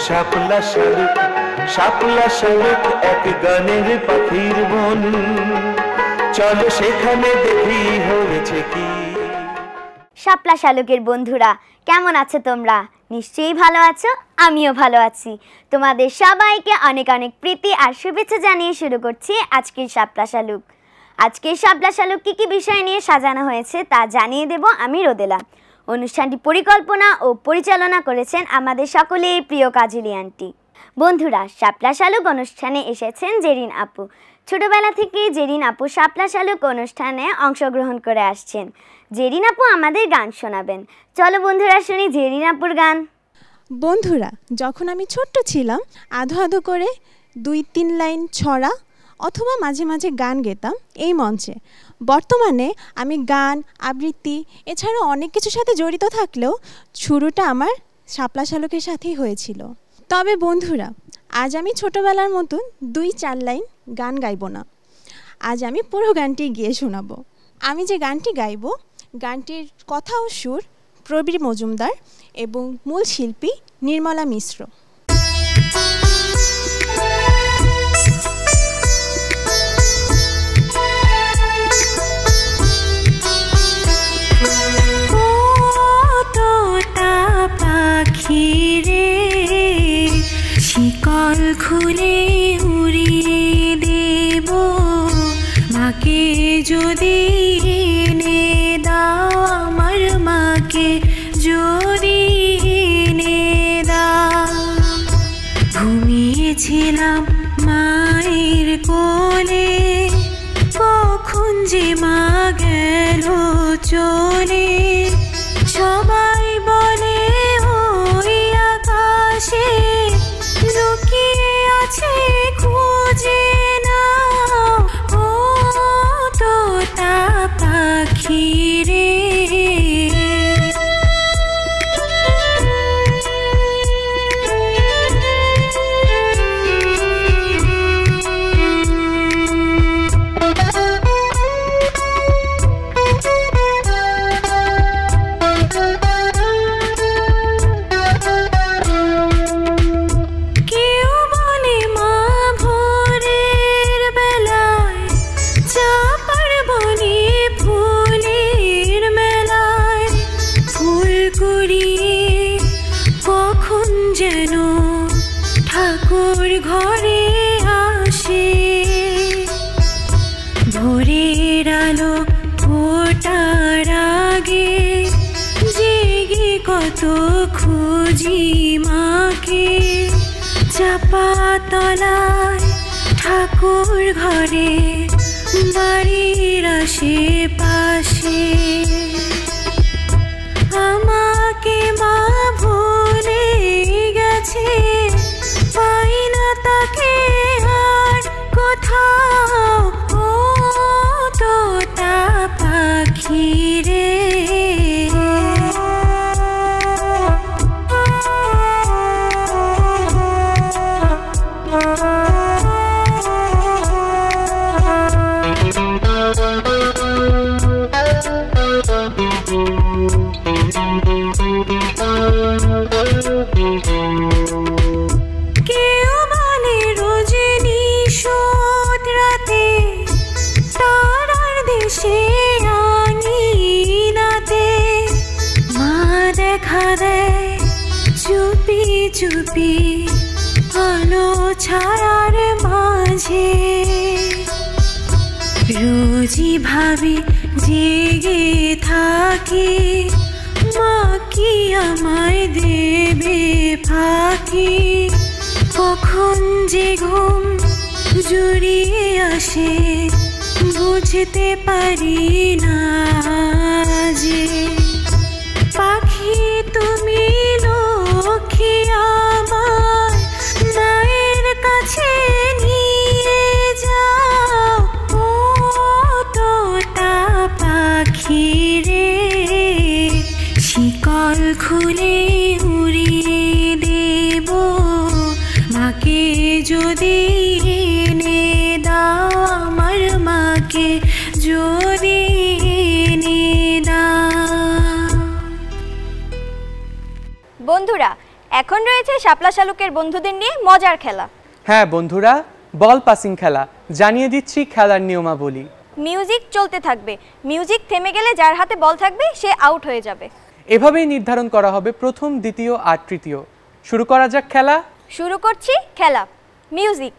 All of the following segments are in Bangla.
শাপলা শালুক শাপলা শালুক এক গানের পাখির মন, চলো সেখানে দেখি হয়েছে কি। শাপলা শালুকের বন্ধুরা কেমন আছো তোমরা? নিশ্চয়ই ভালো আছো, আমিও ভালো আছি। তোমাদের সবাইকে অনেক অনেক প্রীতি আর শুভেচ্ছা জানিয়ে শুরু করছি আজকের শাপলা শালুক। আজকের শাপলা শালুক কী কী বিষয় নিয়ে সাজানো হয়েছে তা জানিয়ে দেব আমি রোদেলা। অনুষ্ঠানটি পরিকল্পনা ও পরিচালনা করেছেন আমাদের সকলের প্রিয় কাজলি আন্টি। বন্ধুরা, শাপলা শালুক অনুষ্ঠানে এসেছেন জেরিন আপু। ছোটবেলা থেকে জেরিন আপু শাপলা শালুক অনুষ্ঠানে অংশগ্রহণ করে আসছেন। জেরিন আপু আমাদের গান শোনাবেন। চলো বন্ধুরা শুনি জেরিন আপুর গান। বন্ধুরা, যখন আমি ছোট্ট ছিলাম আধো আধো করে 2-3 লাইন ছড়া অথবা মাঝে মাঝে গান গেতাম এই মঞ্চে। বর্তমানে আমি গান আবৃত্তি এছাড়াও অনেক কিছুর সাথে জড়িত থাকলেও শুরুটা আমার শাপলা শালুকের সাথেই হয়েছিল। তবে বন্ধুরা, আজ আমি ছোটোবেলার মতন 2-4 লাইন গান গাইব না। আজ আমি পুরো গানটি গিয়ে শোনাবো। আমি যে গানটি গাইব, গানটির কথা ও সুর প্রবীর মজুমদার এবং মূল শিল্পী নির্মলা মিশ্র। পাখিরে শিকল খুলে উড়িয়ে দেব, মাকে যদি এনে দাও, আমার মাকে যদি এনে দাও। ঘুমিয়েছিলাম মায়ের কোলে, কখন যে মা গেল চলে। সবাই বলে ওই আকাশে লুকিয়ে আছে, খুঁজে নাও ও তোতা পাখি রে। ঘরে আসে ভোরের আলো ফোটার আগে, জেগে কত খুঁজি মাকে। চাপা তলায় ঠাকুর ঘরে, বাড়ির আশেপাশে। আমাকে মা ভুলে গেছে, পাই না তাকে আর কোথাও ও তোতা পাখি রে। চুপি চুপি আলো ছায়ার মাঝে, রোজই ভাবি জেগে থাকি, মা কি আমায় দেবে ফাঁকি। কখন যে ঘুম জড়িয়ে আসে, বুঝতে পারি না যে। পাখি তুমি লক্ষ্মী আমার, মায়ের কাছে নিয়ে যাও ও তোতা পাখি রে। শিকল খুলে উড়িয়ে দেব, মাকে যদি এনে দাও, আমার মাকে যদি এনে দাও। বন্ধুরা, এখন রয়েছে শাপলা শালুকের বন্ধুদের নিয়ে মজার খেলা। হ্যাঁ বন্ধুরা, বল পাসিং খেলা। জানিয়ে দিচ্ছি খেলার নিয়মাবলী। মিউজিক চলতে থাকবে, মিউজিক থেমে গেলে যার হাতে বল থাকবে সে আউট হয়ে যাবে। এভাবেই নির্ধারণ করা হবে প্রথম, দ্বিতীয় আর তৃতীয়। শুরু করা যাক খেলা। শুরু করছি খেলা। মিউজিক।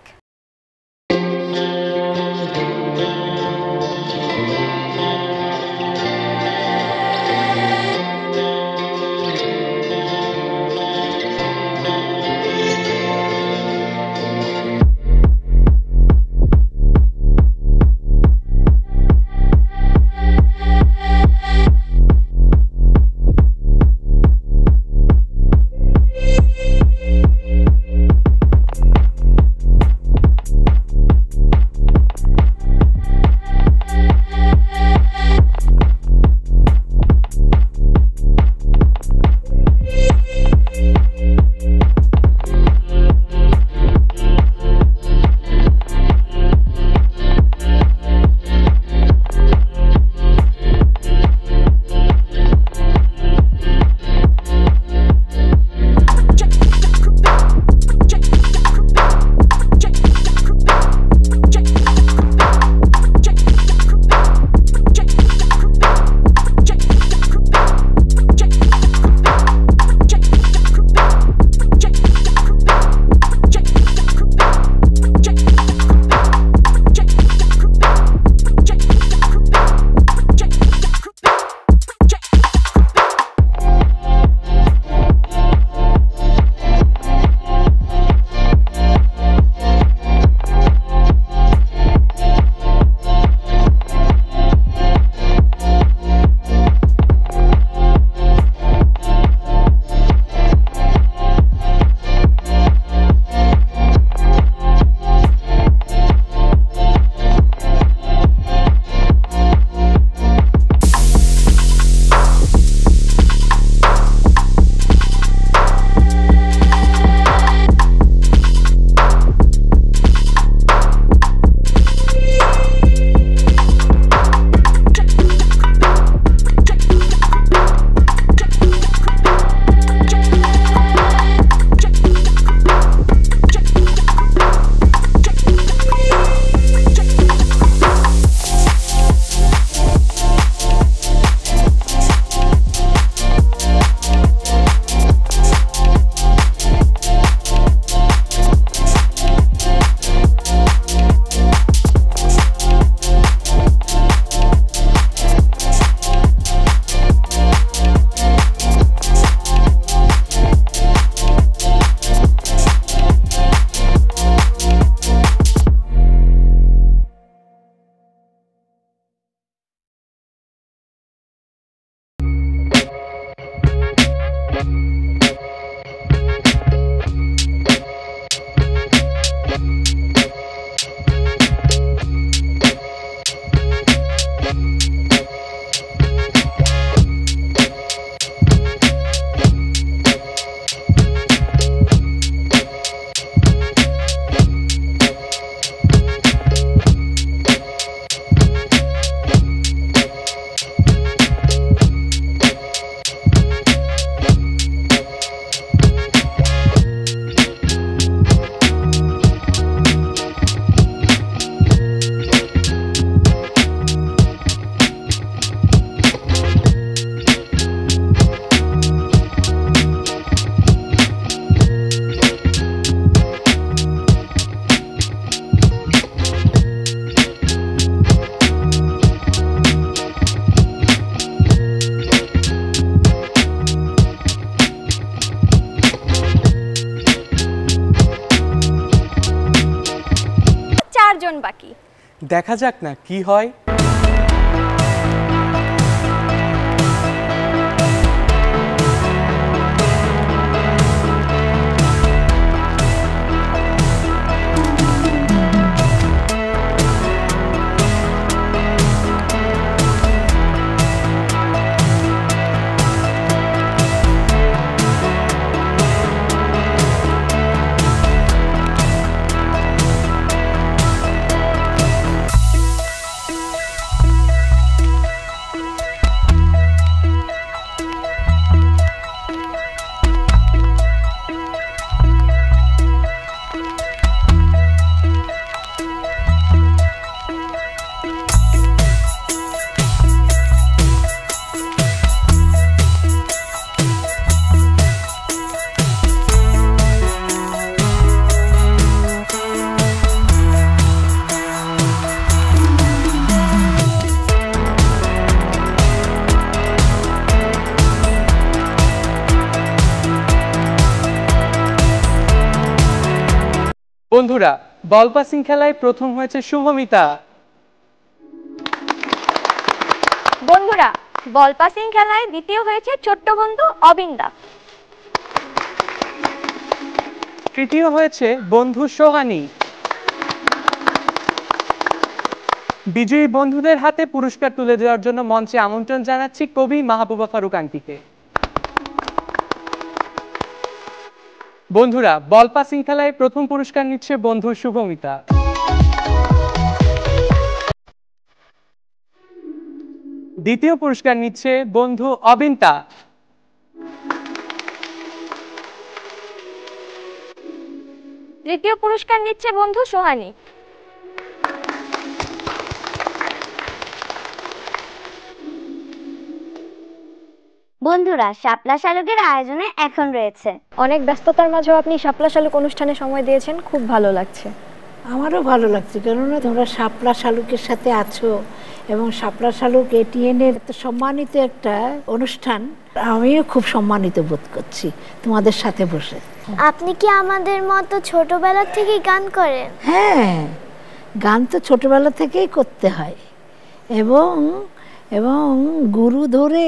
বাকি। দেখা যাক না কি হয়। বন্ধুরা, বল পাসিং খেলায় প্রথম হয়েছে শুভমিতা। বন্ধুরা, বল পাসিং খেলায় দ্বিতীয় হয়েছে ছোট্ট বন্ধু অবিন্দা। তৃতীয় হয়েছে বন্ধু সোহানী। বিজয়ী বন্ধুদের হাতে পুরস্কার তুলে দেওয়ার জন্য মঞ্চে আমন্ত্রণ জানাচ্ছি কবি মাহবুবা ফারুক আন্টিকে। বন্ধুরা, বল পাসিং খেলায় প্রথম পুরস্কার নিচ্ছে বন্ধু শুভমিতা। দ্বিতীয় পুরস্কার নিচ্ছে বন্ধু অবিন্তা। তৃতীয় পুরস্কার নিচ্ছে বন্ধু সোহানী। বন্ধুরা, শাপলা শালুকের আয়োজনে এখন রয়েছে। অনেক ব্যস্ততার মাঝেও আপনি শাপলা শালুক অনুষ্ঠানে সময় দিয়েছেন, খুব ভালো লাগছে। আমারও ভালো লাগছে, কেননা তোমরা শাপলা শালুকের সাথে আছো এবং শাপলা শালুক এটিএনের সম্মানিত একটা অনুষ্ঠান। আমিও খুব সম্মানিত বোধ করছি তোমাদের সাথে বসে। আপনি কি আমাদের মতো ছোটবেলা থেকেই গান করেন? হ্যাঁ, গান তো ছোটবেলা থেকেই করতে হয় এবং এবং গুরু ধরে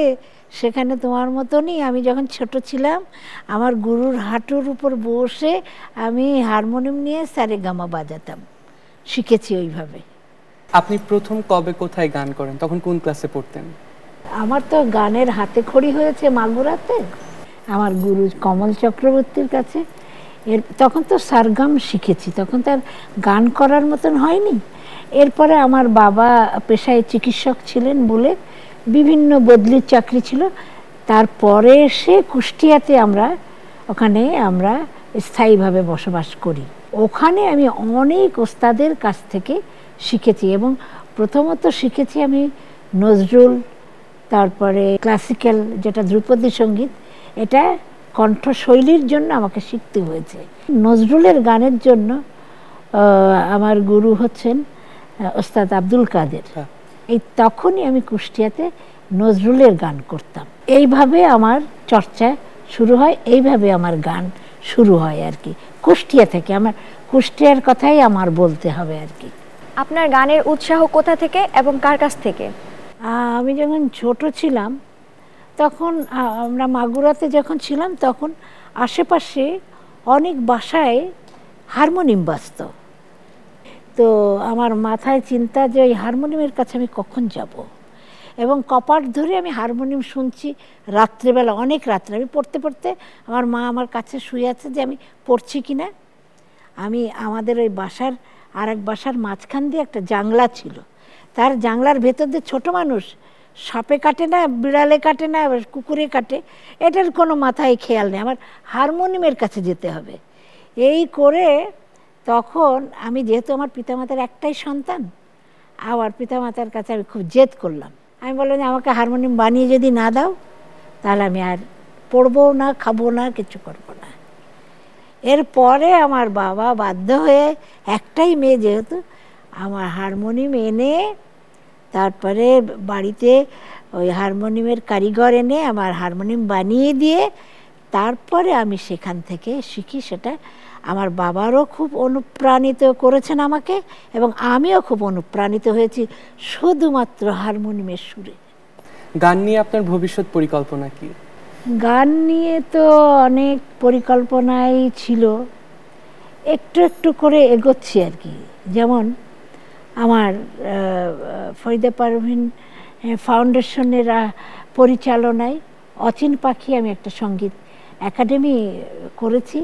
সেখানে তোমার মতনই আমি যখন ছোট ছিলাম আমার গুরুর হাঁটুর উপর বসে আমি হারমোনিয়াম নিয়ে সারেগামা বাজাতাম, শিখেছি ওইভাবে। আপনি প্রথম কবে কোথায় গান করেন, তখন কোন ক্লাসে পড়তেন? আমার তো গানের হাতে খড়ি হয়েছে মাগুরাতে, আমার গুরু কমল চক্রবর্তীর কাছে। তখন তো সারগাম শিখেছি, তখন তার গান করার মতন হয়নি। এরপরে আমার বাবা পেশায় চিকিৎসক ছিলেন বলে বিভিন্ন বদলির চাকরি ছিল, তারপরে এসে কুষ্টিয়াতে ওখানে আমরা স্থায়ীভাবে বসবাস করি। ওখানে আমি অনেক ওস্তাদের কাছ থেকে শিখেছি এবং প্রথমত শিখেছি আমি নজরুল, তারপরে ক্লাসিক্যাল যেটা ধ্রুপদী সঙ্গীত, এটা কণ্ঠশৈলীর জন্য আমাকে শিখতে হয়েছে। নজরুলের গানের জন্য আমার গুরু হচ্ছেন ওস্তাদ আব্দুল কাদের। এই তখনই আমি কুষ্টিয়াতে নজরুলের গান করতাম। এইভাবে আমার চর্চা শুরু হয়, এইভাবে আমার গান শুরু হয় আর কি, কুষ্টিয়া থেকে। আমার কুষ্টিয়ার কথাই আমার বলতে হবে আর কি। আপনার গানের উৎসাহ কোথা থেকে এবং কার কাছ থেকে? আমি যখন ছোট ছিলাম তখন আমরা মাগুরাতে যখন ছিলাম তখন আশেপাশে অনেক বাসায় হারমোনিয়াম বাজত। তো আমার মাথায় চিন্তা যে ওই হারমোনিয়ামের কাছে আমি কখন যাব, এবং কপাট ধরে আমি হারমোনিয়াম শুনছি রাত্রেবেলা, অনেক রাত্রে। আমি পড়তে পড়তে আমার মা আমার কাছে শুয়ে আছে যে আমি পড়ছি কিনা। আমি আমাদের ওই বাসার আর এক বাসার মাঝখান দিয়ে একটা জানলা ছিল, তার জানলার ভেতর দিয়ে ছোট মানুষ সাপে কাটে না, বিড়ালে কাটে না, কুকুরে কাটে, এটার কোনো মাথায় খেয়াল নেই, আমার হারমোনিয়ামের কাছে যেতে হবে। এই করে তখন আমি, যেহেতু আমার পিতামাতার একটাই সন্তান, আমার পিতামাতার কাছে আমি খুব জেদ করলাম। আমি বললাম যে আমাকে হারমোনিয়াম বানিয়ে যদি না দাও তাহলে আমি আর পড়বো না, খাবো না, কিছু করবো না। এরপরে আমার বাবা বাধ্য হয়ে, একটাই মেয়ে যেহেতু, আমার হারমোনিয়াম এনে তারপরে বাড়িতে ওই হারমোনিয়ামের কারিগর এনে আমার হারমোনিয়াম বানিয়ে দিয়ে তারপরে আমি সেখান থেকে শিখি। সেটা আমার বাবারও খুব অনুপ্রাণিত করেছেন আমাকে এবং আমিও খুব অনুপ্রাণিত হয়েছি শুধুমাত্র হারমোনিয়ামের সুরে। গান নিয়ে আপনার ভবিষ্যৎ পরিকল্পনা কি? গান নিয়ে তো অনেক পরিকল্পনাই ছিল, একটু একটু করে এগোচ্ছি আর কি। যেমন আমার ফরিদা পারভিন ফাউন্ডেশনের পরিচালনায় অচিন পাখি আমি একটা সঙ্গীত একাডেমি করেছি।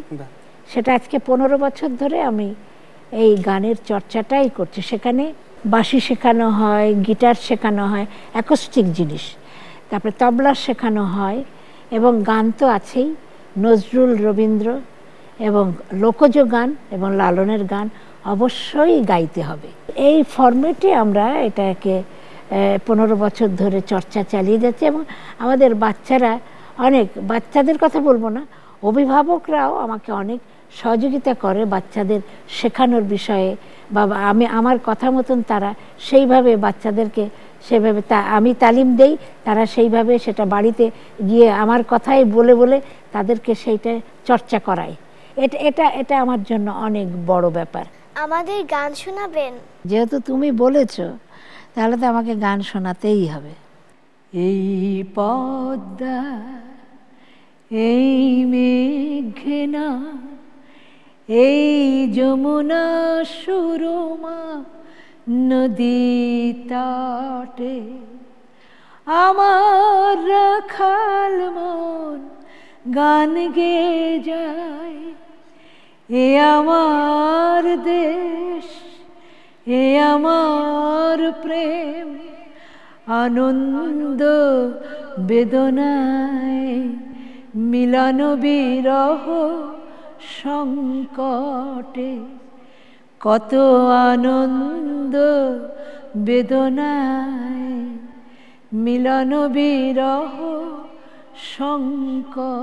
সেটা আজকে 15 বছর ধরে আমি এই গানের চর্চাটাই করছি। সেখানে বাঁশি শেখানো হয়, গিটার শেখানো হয়, অ্যাকোস্টিক জিনিস, তারপরে তবলা শেখানো হয় এবং গান তো আছেই, নজরুল, রবীন্দ্র এবং লোকজ গান এবং লালনের গান অবশ্যই গাইতে হবে। এই ফরম্যাটে আমরা এটাকে 15 বছর ধরে চর্চা চালিয়ে যাচ্ছে এবং আমাদের বাচ্চারা, অনেক বাচ্চাদের কথা বলবো না, অভিভাবকরাও আমাকে অনেক সহযোগিতা করে বাচ্চাদের শেখানোর বিষয়ে। বা আমার কথা মতন তারা সেইভাবে বাচ্চাদেরকে সেভাবে আমি তালিম দেই, তারা সেইভাবে সেটা বাড়িতে গিয়ে আমার কথাই বলে বলে তাদেরকে সেইটা চর্চা করায়। এটা এটা এটা আমার জন্য অনেক বড় ব্যাপার। আমাদের গান শোনাবেন? যেহেতু তুমি বলেছো তাহলে তো আমাকে গান শোনাতেই হবে। এই পদ্মা এই মেঘনা এই যমুনা সুরমা নদী তটে আমার রাখাল মন গান গেয়ে যায়। এ আমার দেশ, এ আমার প্রেম, আনন্দ বেদনায় মিলন বিরহ সংকটে, কত আনন্দ বেদনায় মিলন বিরহ সংকটে।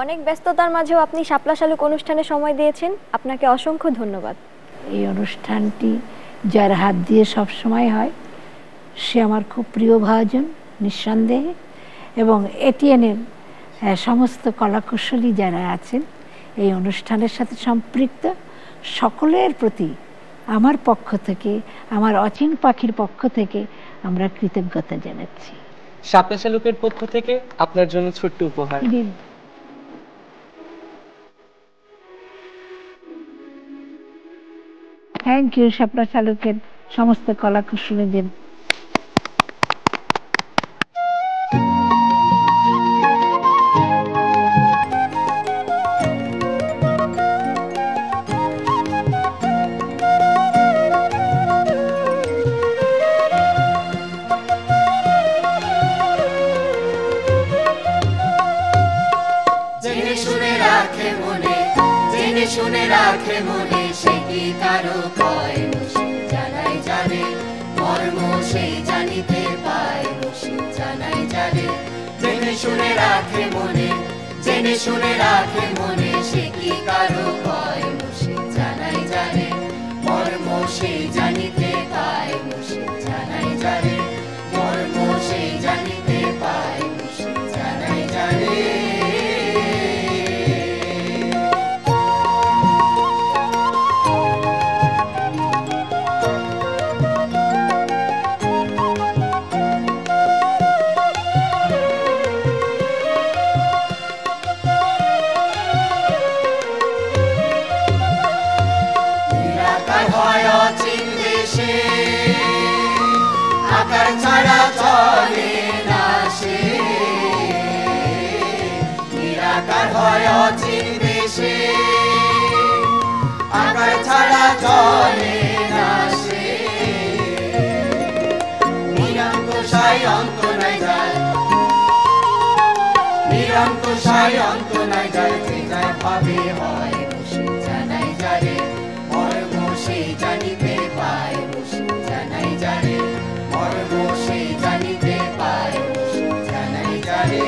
অনেক ব্যস্ততার মাঝেও আপনি শাপলা শালুক অনুষ্ঠানে সময় দিয়েছেন, আপনাকে অসংখ্য ধন্যবাদ। এই অনুষ্ঠানটি যার হাত দিয়ে সব সময় হয় সে আমার খুব প্রিয় ভাজন নিঃসন্দেহে, এবং এটিএনের সমস্ত কলাকুশলী যারা আছেন এই অনুষ্ঠানের সাথে সম্পৃক্ত সকলের প্রতি আমার পক্ষ থেকে, আমার অচিন পাখির পক্ষ থেকে আমরা কৃতজ্ঞতা জানাচ্ছি। শাপলা শালুকের পক্ষ থেকে আপনার জন্য ছোট্ট উপহার। থ্যাংক ইউ শাপলা শালুকের সমস্ত কলাকুশলীদের। শুনে রাখে মনে সে কি কারো কয় রসি জানাই জানে মর্ম সেই জানিতে পায় রসি জানাই জানে। জেনে শুনে রাখে মনে, জেনে শুনে রাখে মনে সে কি কারো কয় রসি জানাই জানে মর্ম সেই জানিতে পায় রসি জানাই জানে মর্ম সেই জানিতে পায় রসি জানাই জানে। আকার ছাড়া চলে না সে, নিরাকার হয় অচিন দেশে। আকার ছাড়া চলে না সে, নিরঙ্কুশাই অন্ত নাই যার, নিরঙ্কুশাই অন্ত নাই যার। যে যায় ভাবে হয় রসি জানাই যারে মর্ম সেই জানিতে পায় রসি জানাই যারে মর্ম সেই জানিতে পায় রসি জানাই যারে।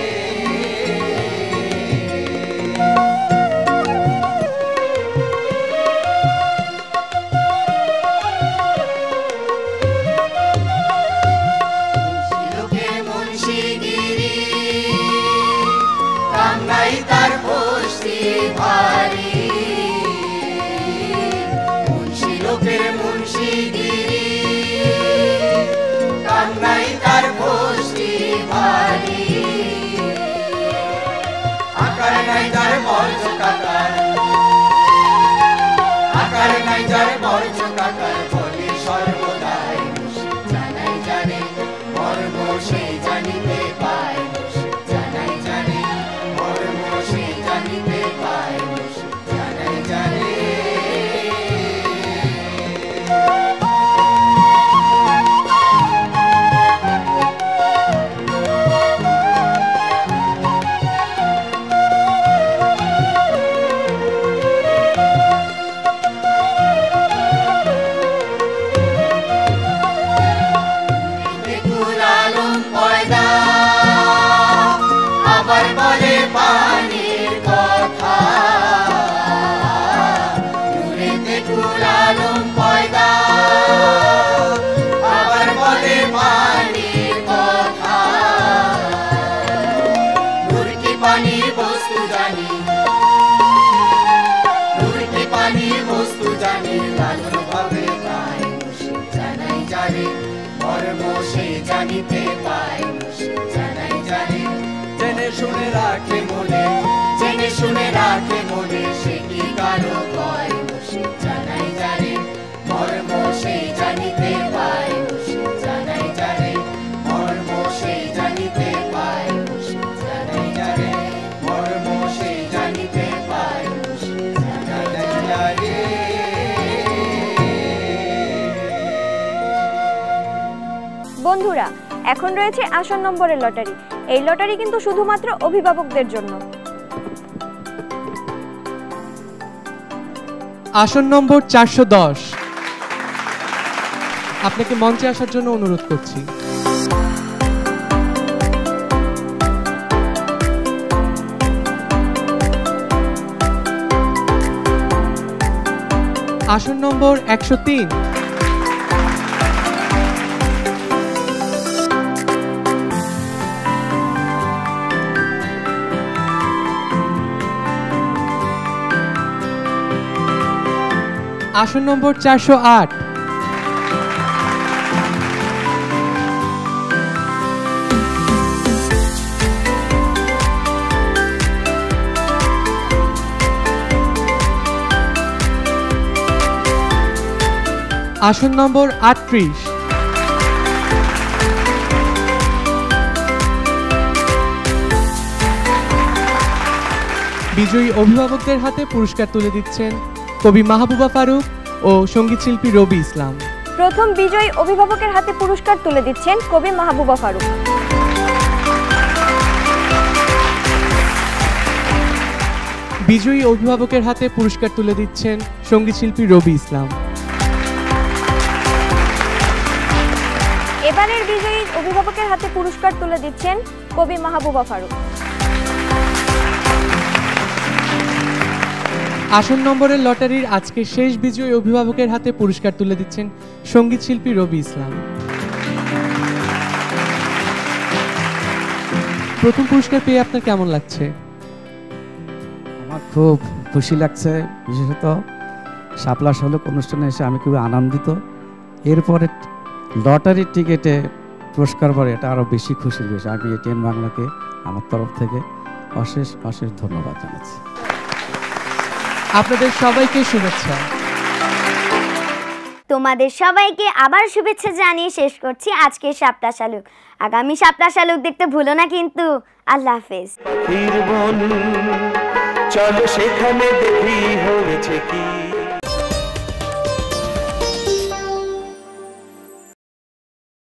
মুন্সি মুন্সিগিরি কামনাই তার বস্তি ভারী, মুন্সি লোকের মুন্সিগিরি কামনাই তার বস্তি ভারী। আকার নাই যার বর্জ কাকার, আকার নাই যার বর্জ কাকার বলে সর্বদাই রসি জানাই জানে মর্ম সেই জানিতে পায় রসি জানাই জানে মর্ম সেই জানিতে পায় রসি জানাই জানে। পানির বস্তু জানি, নূর কি পানির বস্তু জানি, লালন ভাবে পাই মুর্শিদ জানাই জানে, মর্ম সেই জানিতে পাই মুর্শিদ জানাই জানে। জেনে শুনে রাখে মনে, জেনে শুনে রাখে মনে, সে কি কারো কয় মুর্শিদ জানাই জানে, মর্ম সেই জানিতে পাই মুর্শিদ জানাই জানে, মর্ম সেই জানিতে পাই মুর্শিদ জানাই জানে, মর্ম সেই জানিতে পাই মুর্শিদ জানাই জানে। বন্ধুরা, এখন রয়েছে আসন নম্বরের লটারি। এই লটারি কিন্তু শুধুমাত্র অভিভাবকদের জন্য। আসন নম্বর 410, আপনাকে মঞ্চে আসার জন্য অনুরোধ করছি। আসন নম্বর 103, আসন নম্বর 408, আসন নম্বর 38, বিজয়ী অভিভাবকদের হাতে পুরস্কার তুলে দিচ্ছেন কবি মাহবুবা ফারুক ও সঙ্গীত শিল্পী রবি ইসলাম। প্রথম বিজয়ী অভিভাবকের হাতে পুরস্কার তুলে দিচ্ছেন কবি মাহবুবা ফারুক। বিজয়ী অভিভাবকের হাতে পুরস্কার তুলে দিচ্ছেন সঙ্গীত শিল্পী রবি ইসলাম। এবারের বিজয়ী অভিভাবকের হাতে পুরস্কার তুলে দিচ্ছেন কবি মাহবুবা ফারুক। আসন নম্বরের লটারির আজকে শেষ বিজয়ী অভিভাবকের হাতে পুরস্কার তুলে দিচ্ছেন সঙ্গীত শিল্পী রবি ইসলাম। প্রথম পুরস্কার পেয়ে আপনার কেমন লাগছে? আমার খুব খুশি লাগছে, বিশেষত শাপলা শালুক অনুষ্ঠানে এসে আমি খুবই আনন্দিত। এরপরে লটারির টিকিটে পুরস্কার পরে এটা আরও বেশি খুশির বিষয়। আমি এটিএন বাংলাকে আমার তরফ থেকে অশেষ অশেষ ধন্যবাদ জানাচ্ছি। আপনাদের সবাইকে শুভেচ্ছা। তোমাদের সবাইকে আবার শুভেচ্ছা জানিয়ে শেষ করছি আজকের শাপলা শালুক। আগামী শাপলা শালুক দেখতে ভুলো না কিন্তু। আল্লাহ হাফেজ। পাখির বন চলো সেখানে দেখি হয়েছে কি।